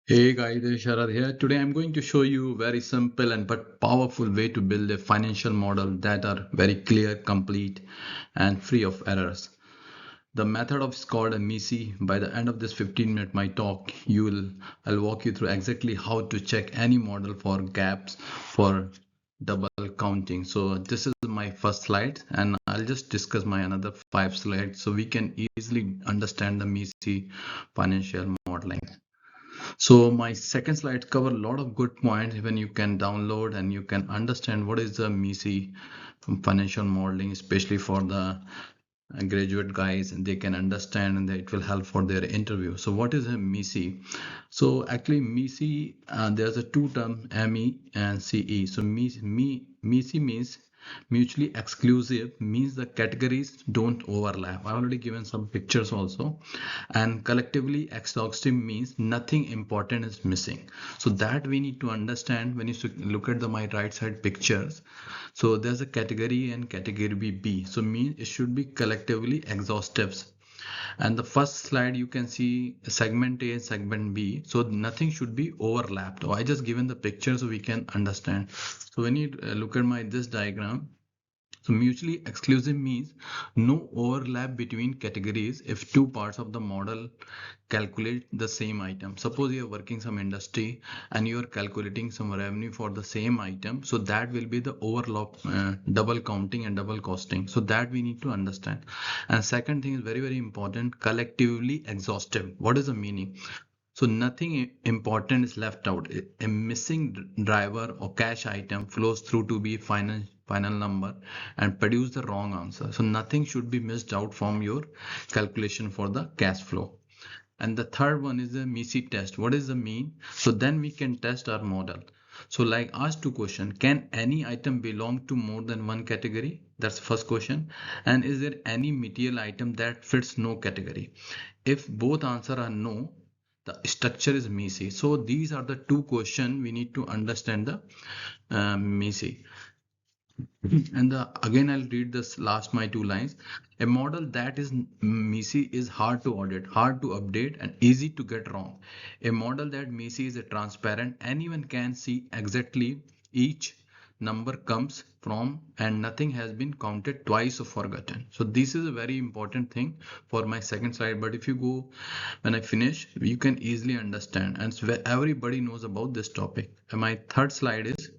Hey guys, this is Sharad here. Today I'm going to show you very simple and but powerful way to build a financial model that are very clear, complete, and free of errors. The method of is called a MECE. By the end of this 15-minute my talk, I'll walk you through exactly how to check any model for gaps for double counting. So this is my first slide, and I'll just discuss my another 5 slides so we can easily understand the MECE financial modeling. So my second slide cover a lot of good points when you can download and you can understand what is the MECE financial modeling, especially for the graduate guys, and they can understand and it will help for their interview. So what is a MECE? So actually MECE, there's a two term ME and CE. So MECE means mutually exclusive, means the categories don't overlap. I already given some pictures also. And collectively exhaustive means nothing important is missing. So that we need to understand when you look at my right side pictures. So there's a category and category B. So means it should be collectively exhaustives. And the first slide you can see segment A and segment B. So nothing should be overlapped. I just given the picture so we can understand. So when you look at this diagram, so mutually exclusive means no overlap between categories if two parts of the model calculate the same item. Suppose you are working some industry and you are calculating some revenue for the same item. So that will be the overlap, double counting and double costing. So that we need to understand. And second thing is very, very important, collectively exhaustive. What is the meaning? So nothing important is left out. A missing driver or cash item flows through to be final number and produce the wrong answer. So nothing should be missed out from your calculation for the cash flow. And the third one is the MECE test. What is the mean? So then we can test our model. So like ask two questions. Can any item belong to more than one category? That's the first question. And is there any material item that fits no category? If both answer are no, the structure is MECE. So these are the two questions we need to understand the MECE. And again, I'll read this last my two lines. A model that is MECE is hard to audit, hard to update, and easy to get wrong. A model that MECE is a transparent, anyone can see exactly each number comes from and nothing has been counted twice or forgotten. So this is a very important thing for my second slide, but if you go when I finish you can easily understand, and everybody knows about this topic. And my third slide is,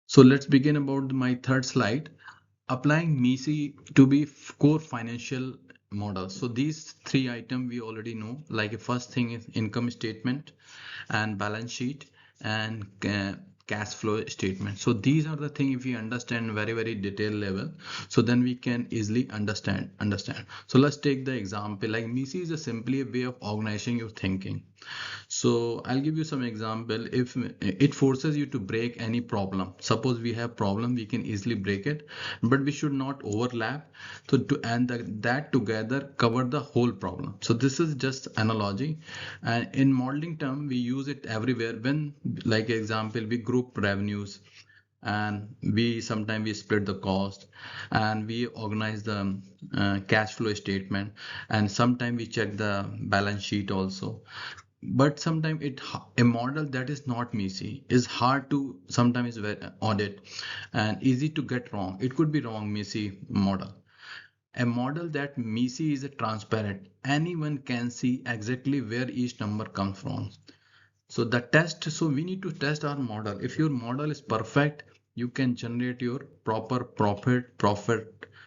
so let's begin about my third slide, applying MECE to be core financial models. So these three items we already know, like the first thing is income statement and balance sheet and cash flow statement. So these are the things if we understand very, very detailed level, so then we can easily understand. So let's take the example, like MECE is simply a way of organizing your thinking. So I'll give you some example. If it forces you to break any problem, suppose we have problem, we can easily break it, but we should not overlap. So that together cover the whole problem. So this is just analogy, and in modeling term we use it everywhere. When like example we group revenues, and we sometimes we split the cost, and we organize the cash flow statement, and sometimes we check the balance sheet also. But sometimes a model that is not MECE is hard to sometimes audit and easy to get wrong. It could be wrong MECE model. A model that MECE is a transparent, anyone can see exactly where each number comes from. So the test, so we need to test our model. If your model is perfect, you can generate your proper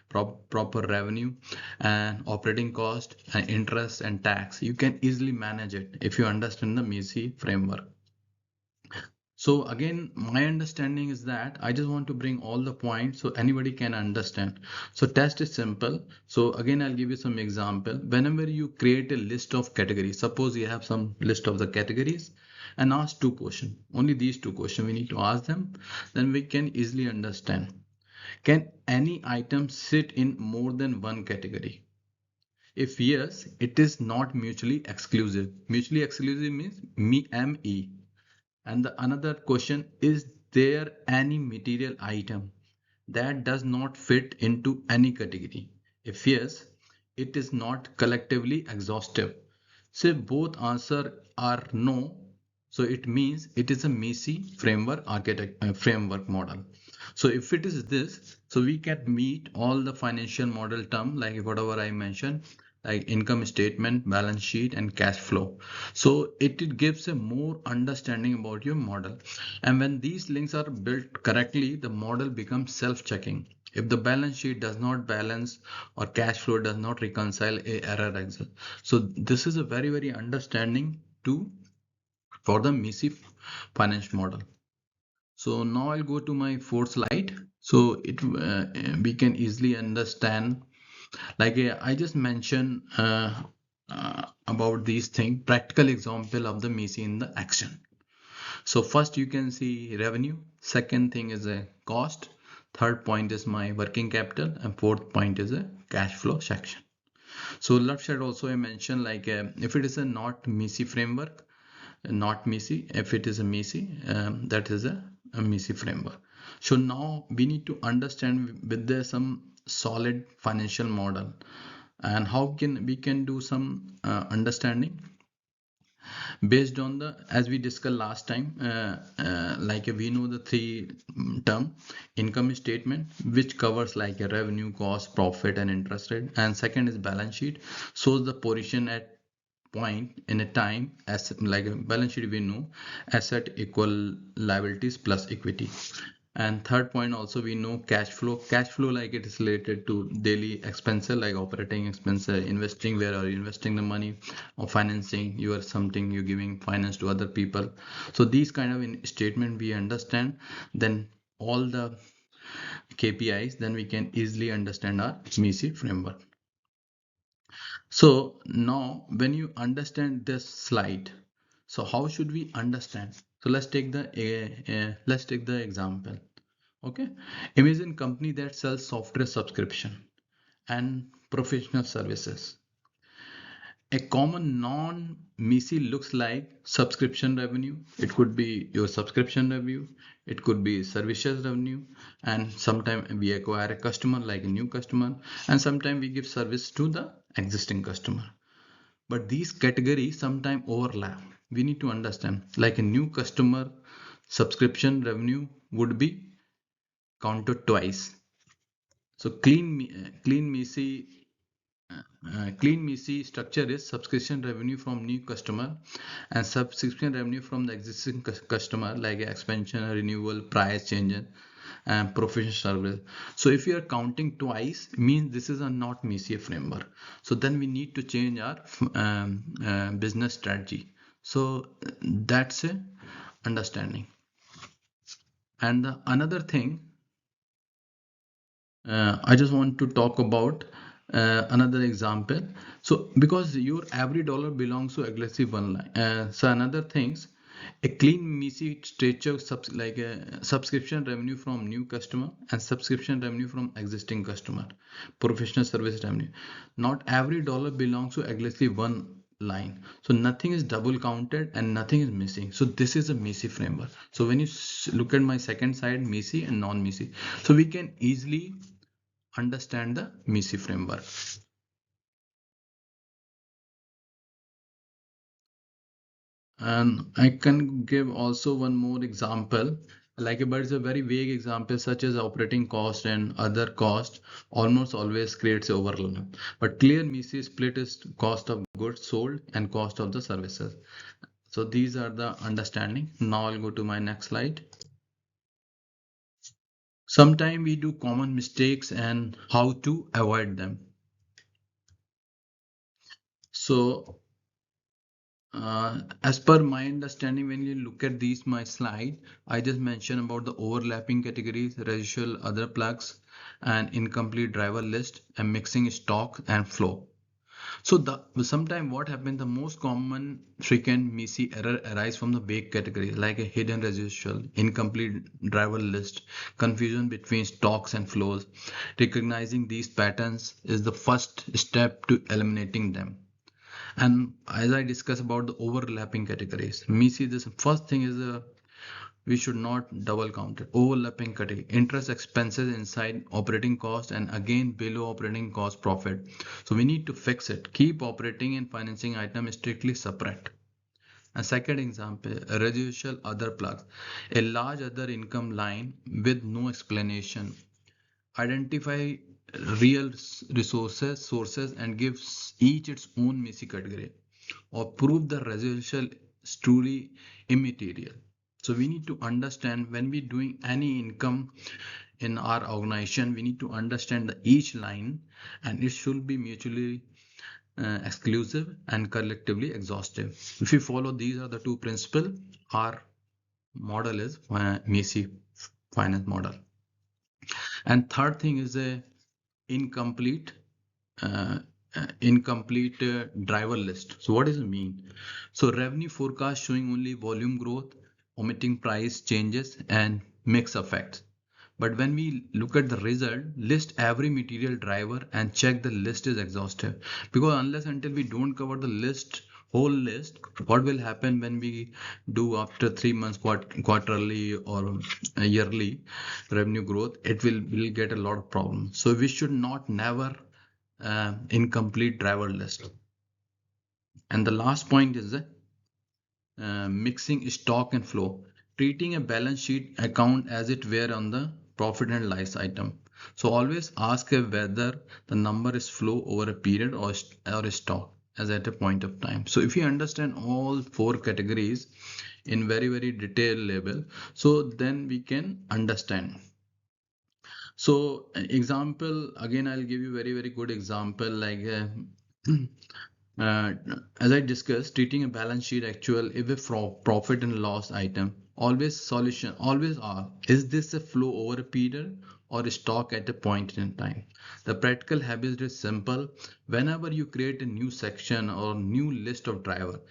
proper revenue and operating cost and interest and tax. You can easily manage it if you understand the MECE framework. So again, my understanding is that I just want to bring all the points so anybody can understand. So test is simple. So again, I'll give you some example. Whenever you create a list of categories, suppose you have some list of the categories and ask two questions, only these two questions we need to ask them, then we can easily understand. Can any item sit in more than one category? If yes, it is not mutually exclusive. Mutually exclusive means ME. And the another question, is there any material item that does not fit into any category? If yes, it is not collectively exhaustive. Say both answer are no, so it means it is a MECE framework framework model. So if it is this, so we can meet all the financial model term like whatever I mentioned, like income statement, balance sheet, and cash flow. So it gives a more understanding about your model. And when these links are built correctly, the model becomes self-checking. If the balance sheet does not balance or cash flow does not reconcile, a error exists. So this is a very understanding to for the MECE finance model. So now I'll go to my fourth slide. So it we can easily understand. Like I just mentioned about these things, practical example of the MECE in the action. So first you can see revenue. Second thing is a cost. Third point is my working capital, and fourth point is a cash flow section. So left side also I mentioned like if it is a not MECE framework, not MECE. If it is a MECE, that is a MECE framework. So now we need to understand with there some solid financial model and how can we can do some understanding based on the as we discussed last time like we know the three term income statement which covers like a revenue, cost, profit, and interest rate, and second is balance sheet, shows the position at point in a time as like a balance sheet we know asset equal liabilities plus equity. And third point also we know cash flow like it is related to daily expenses like operating expenses, investing where are you investing the money, or financing you are something you're giving finance to other people. So these kind of in statement we understand, then all the KPIs, then we can easily understand our MECE framework. So now when you understand this slide, so how should we understand? So let's take the example. Okay, imagine company that sells software subscription and professional services. A common non-MECE looks like subscription revenue. It could be your subscription revenue. It could be services revenue. And sometimes we acquire a customer like a new customer. And sometimes we give service to the existing customer. But these categories sometimes overlap. We need to understand like a new customer subscription revenue would be counted twice. So clean MECE structure is subscription revenue from new customer and subscription revenue from the existing customer like expansion, renewal, price change, and professional service. So if you are counting twice, means this is a not MECE framework. So then we need to change our business strategy. So that's a understanding. And the another thing I just want to talk about another example. So because your every dollar belongs to aggressive one line. So another things, a clean MECE structure like a subscription revenue from new customer and subscription revenue from existing customer, professional service revenue. Not every dollar belongs to aggressive one line, so nothing is double counted and nothing is missing. So this is a MECE framework. So when you look at my second side, MECE and non-MECE, so we can easily understand the MECE framework. And I can give also one more example, like but it's a very vague example such as operating cost and other cost almost always creates overlap. But clear MECE split is cost of goods sold and cost of the services. So these are the understanding. Now I'll go to my next slide. Sometimes we do common mistakes and how to avoid them. So as per my understanding, when you look at these my slide, I just mentioned about the overlapping categories, residual other plugs, and incomplete driver list, and mixing stock and flow. So the sometimes what happens, the most common frequent MECE error arise from the big categories like a hidden residual, incomplete driver list, confusion between stocks and flows. Recognizing these patterns is the first step to eliminating them. And as I discuss about the overlapping categories, MECE, this first thing is we should not double count it. Overlapping category, interest expenses inside operating cost and again below operating cost profit. So we need to fix it. Keep operating and financing item strictly separate. A second example, a residual other plugs, a large other income line with no explanation. Identify real resources, sources, and gives each its own MECE category, or prove the residual is truly immaterial. So we need to understand when we're doing any income in our organization, we need to understand each line, and it should be mutually exclusive and collectively exhaustive. If you follow these are the two principles, our model is MECE finance model. And third thing is a incomplete uh, driver list. So what does it mean? So revenue forecast showing only volume growth, omitting price changes and mix effects. But when we look at the result, list every material driver and check the list is exhaustive. Because unless until we don't cover the list, whole list, what will happen when we do after 3 months quarterly or yearly revenue growth, it will get a lot of problems. So we should not never incomplete driver list. And the last point is mixing stock and flow, treating a balance sheet account as it were on the profit and loss item. So always ask whether the number is flow over a period or stock as at a point of time. So if you understand all four categories in very detailed level, so then we can understand. So example, again, I'll give you very good example like uh, as I discussed, treating a balance sheet actual if a profit and loss item, always solution, always ask, is this a flow over a period or a stock at a point in time? The practical habit is simple. Whenever you create a new section or new list of driver,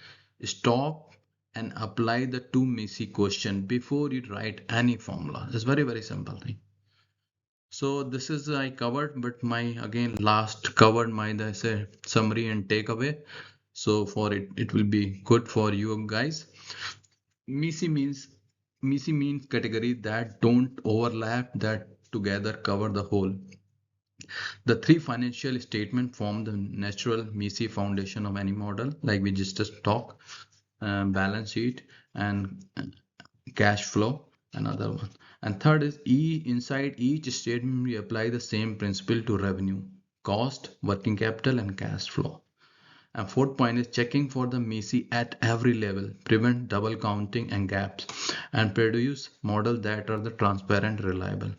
stop and apply the two MECE question before you write any formula. It's very simple thing. So this is I covered, but my again last covered my say summary and takeaway. So for it will be good for you guys. MECE means MECE means category that don't overlap, that together cover the whole. The three financial statement form the natural MECE foundation of any model, like we just talked, balance sheet and cash flow, another one. And third is inside each statement we apply the same principle to revenue, cost, working capital and cash flow. And fourth point is checking for the MECE at every level, prevent double counting and gaps, and produce models that are the transparent, reliable.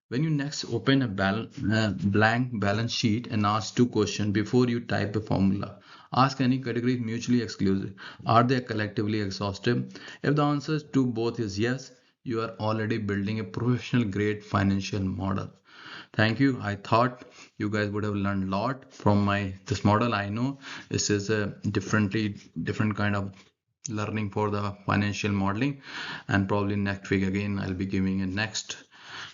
When you next open a blank balance sheet and ask two questions before you type a formula, ask any category mutually exclusive. Are they collectively exhaustive? If the answer to both is yes, you are already building a professional grade financial model. Thank you. I thought you guys would have learned a lot from this model. I know this is a different kind of learning for the financial modeling, and probably next week again I'll be giving a next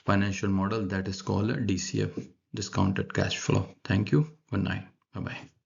financial model that is called a DCF, discounted cash flow. Thank you. Good night. Bye bye.